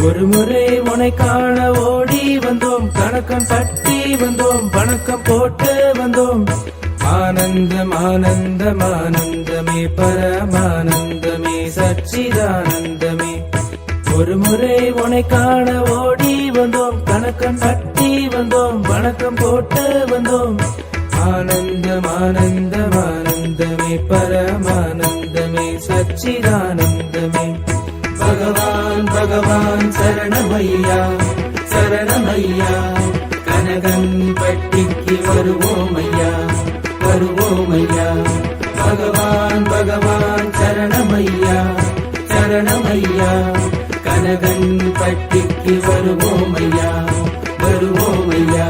ஒரு முறை உனை காண ஓடி வந்தோம், கணக்கம் தட்டி வந்தோம், வணக்கம் போட்டு வந்தோம். ஆனந்தம் ஆனந்தம் ஆனந்தமே பரமானந்தமே சச்சிதானந்தமே. ஒரு முறை உனை காண ஓடி வந்தோம், கணக்கம் தட்டி வந்தோம், வணக்கம் போட்டு வந்தோம். ஆனந்தம் ஆனந்தம் ஆனந்தமே பரமானந்தமே சச்சிதானந்தமே. பகவான் பகவான் சரணமையா சரணமையா, கனகன் பட்டிக்கு வருவோமையா வருவோமையா. பகவான் பகவான் சரணமையா சரணமையா, கனகன் பட்டிக்கு வருவோமையா வருவோமையா.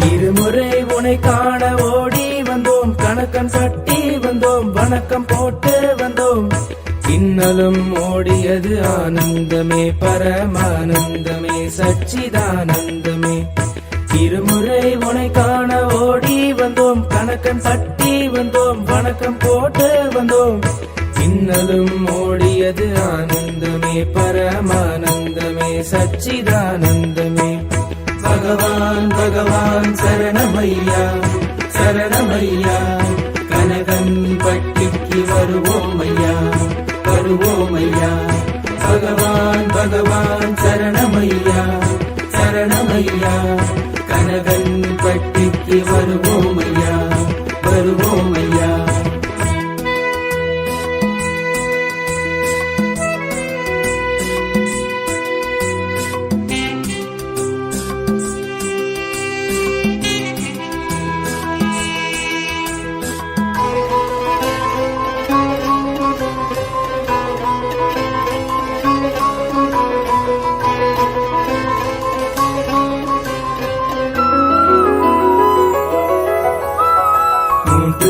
இருமுறை உனை காண ஓடி வந்தோம், கணக்கன் பட்டி வந்தோம், வணக்கம் போட்டு வந்தோம். இன்னலும் ஓடியது ஆனந்தமே பரமானந்தமே சச்சிதானந்தமே. இருமுறை உனை காண ஓடி வந்தோம், கணக்கன் பட்டி வந்தோம், வணக்கம் போட்டு வந்தோம். இன்னலும் ஓடியது ஆனந்தமே பரமானந்தமே சச்சிதானந்தமே. பகவான் பகவான் சரணமையா சரணமையா, கனகன் பட்டிக்கு வருவோமையா வருவோமையா. பகவான் பகவான் சரணமையா சரணமையா, கனகன் பட்டிக்கு வருவோமையா வருவோமையா.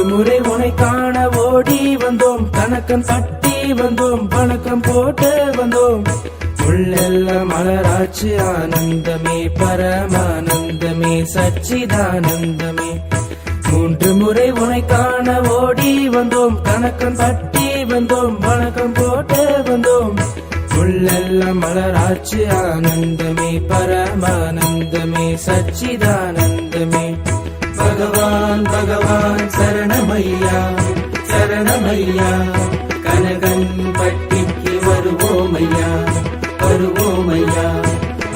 முறை உனை காண ஓடி வந்தோம், கணக்கன் பட்டி வந்தோம், வணக்கம் போட்டு வந்தோம். உள்ளெல்லாம் மலராட்சி ஆனந்தமே பரமானந்தமே சச்சிதானந்தமே. மூன்று முறை உனை காண ஓடி வந்தோம், கணக்கன் பட்டி வந்தோம், வணக்கம் போட்டு வந்தோம். உள்ளெல்லாம் மலராட்சி ஆனந்தமே பரமானந்தமே சச்சிதானந்தமே. பகவான் பகவான் சரணமையா சரணமையா, கனகன் பட்டிக்கு வருவோமையா வருவோமையா.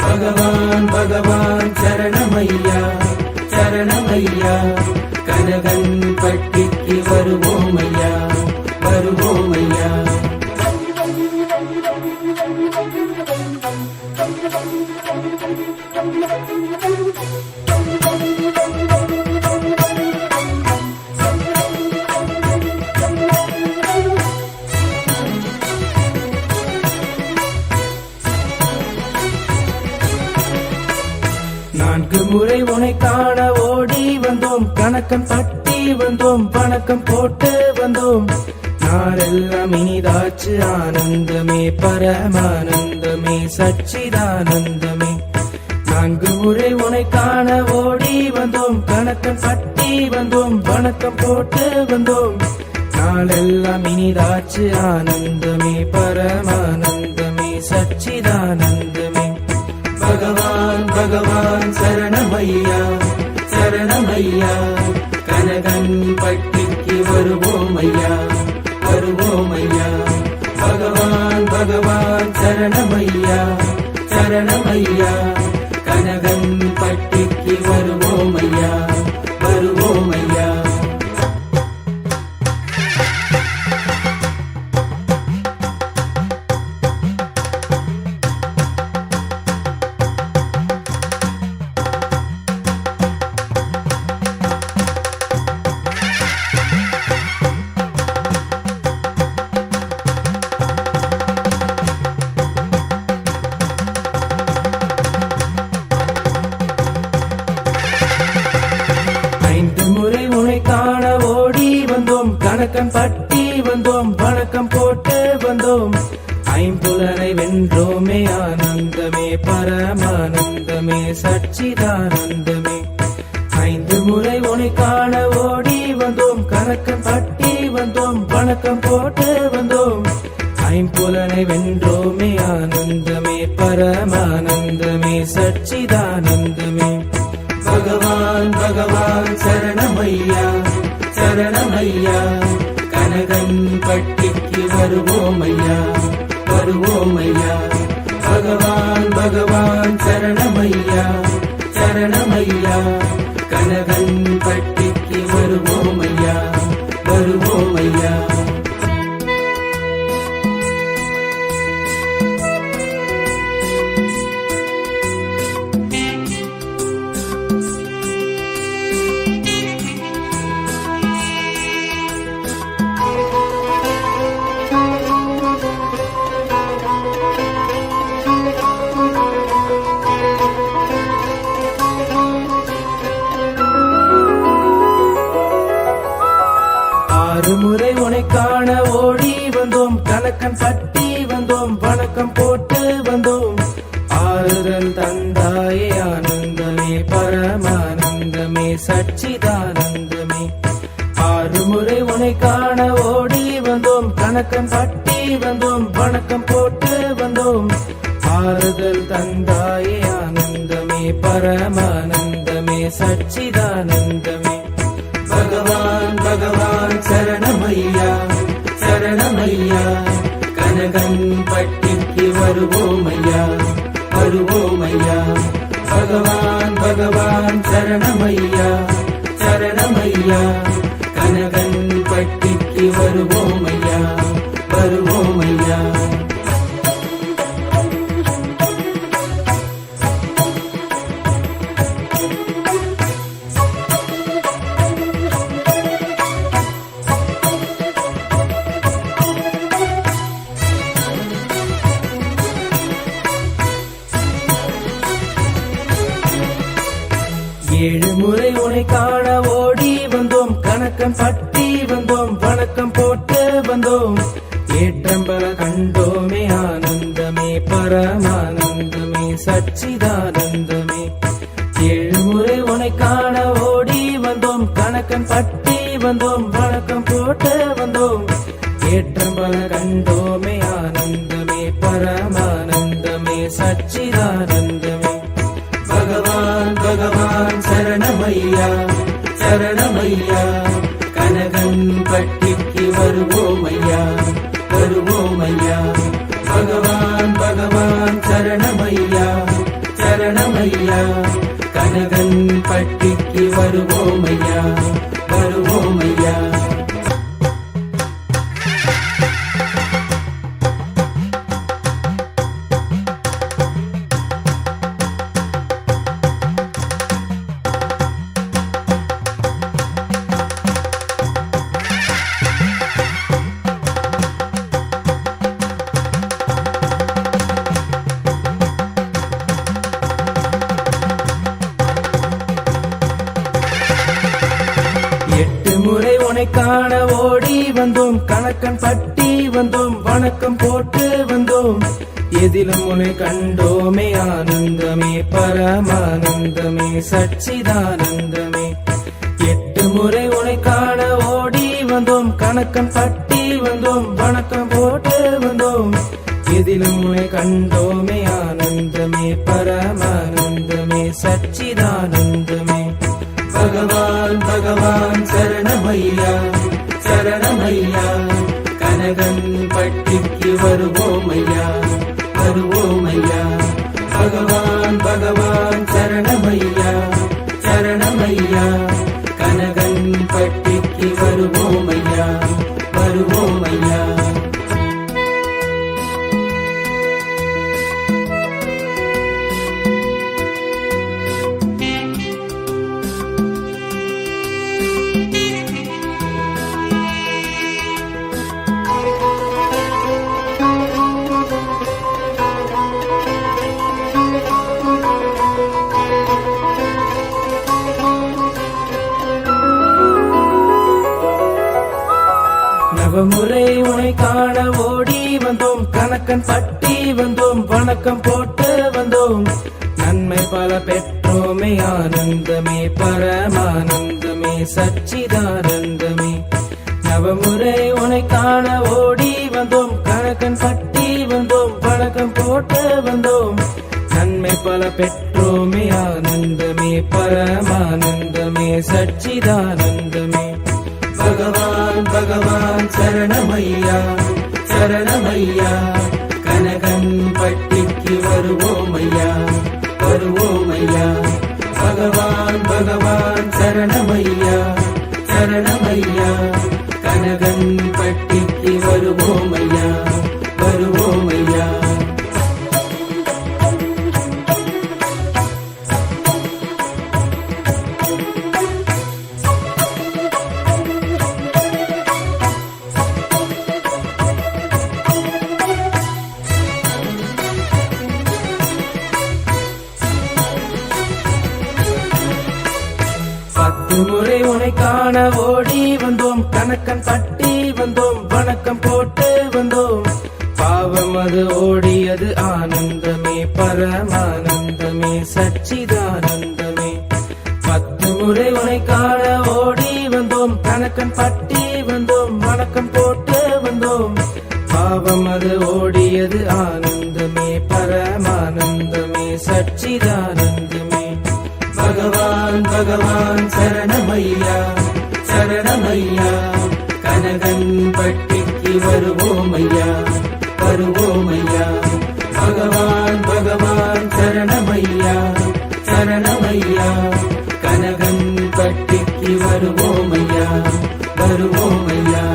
பகவான் பகவான் சரணமையா சரணமையா, கனகன் பட்டிக்கு வருவோமையா வருவோமையா. நான்கு முறை உனை காண ஓடி வந்தோம், கணக்கம் பட்டி வந்தோம், வணக்கம் போட்டு வந்தோம். நாளெல்லாம் இனிதாச்சு ஆனந்தமே பரமானந்தமே சச்சிதானந்தமே. நான்கு முறை உனை காண ஓடி வந்தோம், கணக்கம் பட்டி வந்தோம், வணக்கம் போட்டு வந்தோம். நாளெல்லாம் இனிதாச்சு ஆனந்தமே பரமானந்தமே சச்சிதானந்தமே. பகவான் பகவான் சரணமையா சரணமையா, கனகன் பட்டிக்கு வருவோமையா வருவோமையா. பகவான் பகவான் சரணமையா சரணமையா, கனகன் பட்டிக்கு வருவோமையா வருவோமையா. தட்டி வந்தோம் வணக்கம் போட்டு வந்தோம் ஐம்புலனை வென்றோமே ஆனந்தமே பரமானந்தமே சச்சிதானந்தமே ஐந்து முறை உனை காண ஓடி வந்தோம் கணக்கம் தட்டி வந்தோம் வணக்கம் போட்டு வந்தோம் ஐம்புலனை வென்றோமே ஆனந்தமே பரமானந்தமே சச்சிதானந்தமே பகவான் பகவான் சரணமையா சரணமையா கனகன் பட்டிக்கு வருவோமையா வருவோமையா பகவான் பகவான் சரணமையா சரணமையா கனகன் பட்டிக்கு வருவோமையா வருவோமையா ஆறு முறை உனை காண ஓடி வந்தோம் கணக்கன் தட்டி வந்தோம் வணக்கம் போட்டு வந்தோம் ஆறுதல் தந்தாயே ஆனந்தமே பரமானந்தமே சச்சிதானந்தமே ஆறு முறை உனை காண ஓடி வந்தோம் கணக்கன் தட்டி வந்தோம் வணக்கம் போட்டு வந்தோம் ஆறுதல் தந்தாயே ஆனந்தமே பரமானந்தமே சச்சிதானந்தமே பகவான் பகவான் சரணமையா சரணமையா கனகன் பட்டிக்கு வருவோமையா வருவோமையா பகவான் பகவான் சரணமையா சரணமையா கனகன் பட்டிக்கு வருவோமையா வருவோமையா ஏழு முறை உனை காண ஓடி வந்தோம் கணக்கம் தட்டி வந்தோம் வணக்கம் போட்டு வந்தோம் ஏற்றம் பல கண்டோமே ஆனந்தமே பரமானந்தமே சச்சிதானந்தமே ஏழு முறை உனை காண ஓடி வந்தோம் கணக்கம் தட்டி வந்தோம் வணக்கம் போட்டு வந்தோம் ஏற்றம் பல கண்டோமே ஆனந்தமே பரமானந்தமே சச்சிதானந்தமே பகவான் பகவான் சரணமையா சரணமையா கனகன் பட்டிக்கு வருவோமையா வருவோமையா பகவான் பகவான் சரணமையா சரணமையா கனகன் பட்டிக்கு வருவோமையா வருவோமையா எட்டு முறை உனை காண ஓடி வந்தோம் கணக்கன் பட்டி வந்தோம் வணக்கம் போட்டு வந்தோம் எதிலும் உனை கண்டோமே ஆனந்தமே பரமானந்தமே சச்சிதானந்தமே எட்டு முறை உனை காண ஓடி வந்தோம் கணக்கன் பட்டி வந்தோம் வணக்கம் போட்டு வந்தோம் எதிலும் உனை கண்டோமே ஆனந்தமே பரமானந்தமே சச்சிதானந்தமே பகவான் பகவான் சரணமையா சரணமையா கனகன் பட்டிக்கு வருவோமையா வருவோமையா பகவான் பகவான் சரணமையா சரணமையா கனகன் பட்டிக்கு வருவோமையா வருவோமையா நவமுறை உனை காண ஓடி வந்தோம், கணக்கன் பட்டி வந்தோம், வணக்கம் போட்டு வந்தோம். நன்மை பல பெற்றோமே, ஆனந்தமே பரமானந்தமே சச்சிதானந்தமே. நவமுறை உனை காண ஓடி வந்தோம், கணக்கன் பட்டி வந்தோம், வணக்கம் போட்டு வந்தோம். நன்மை பல பெற்றோமே, ஆனந்தமே பரமானந்தமே சச்சிதானந்தமே. பகவான் பகவான் சரணமையா சரணமையா, கனகன் பட்டிக்கு வருவோமையா வருவோமையா. பகவான் பகவான் சரணமையா சரணமையா, கனகன் பட்டிக்கு வருவோமையா வருவோமையா. முறை உனை காண ஓடி வந்தோம், கணக்கன் பட்டி வந்தோம், வணக்கம் போட்டு வந்தோம். பாவம் அது ஓடியது, ஆனந்தமே பரமானந்தமே சச்சிதானந்தமே. 10 முறை உனை காண ஓடி வந்தோம், கணக்கன் பட்டி வந்தோம், வணக்கம் போட்டு வந்தோம். பாவம் அது ஓடியது, ஆனந்தமே பரமானந்தமே சச்சிதானந்தமே. பகவான் பகவான் சரணமையா சரணமையா, கனகன் பட்டிக்கு வருவோமையா வருவோமையா. பகவான் பகவான் சரணமையா சரணமையா, கனகன் பட்டிக்கு வருவோமையா வருவோமையா.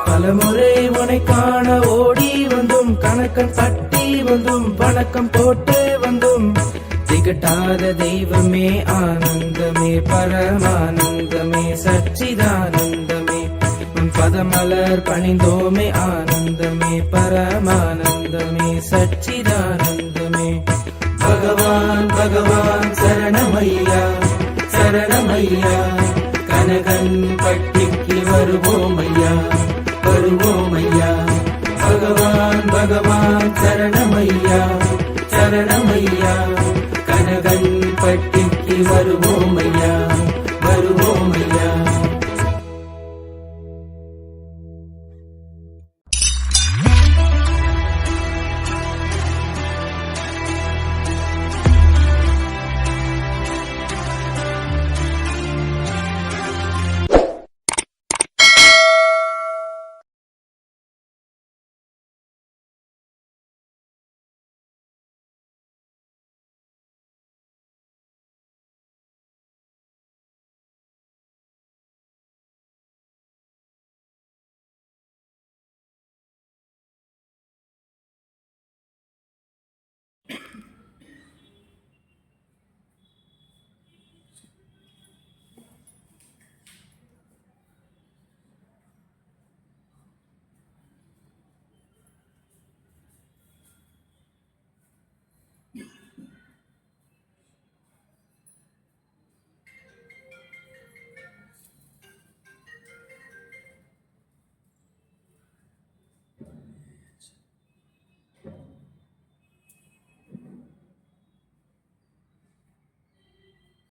பலமுறை உனை காண ஓடி வந்தோம், கணக்கன் பட்டி வந்தோம், வணக்கம் போட்டு வந்தோம். திகட்டாத தெய்வமே, ஆனந்தமே பரமானந்தமே சச்சிதானந்தமே. உன் பதமலர் பணிந்தோமே, ஆனந்தமே பரமானந்தமே சச்சிதானந்தமே. பகவான் பகவான் சரணமையா சரணமையா, கனகன் பட்டிக்கு வருவோமையா வருவோமையா. பகவான் பகவான் சரணமையா சரணமையா, கனகன் பட்டிக்கு வருவோமையா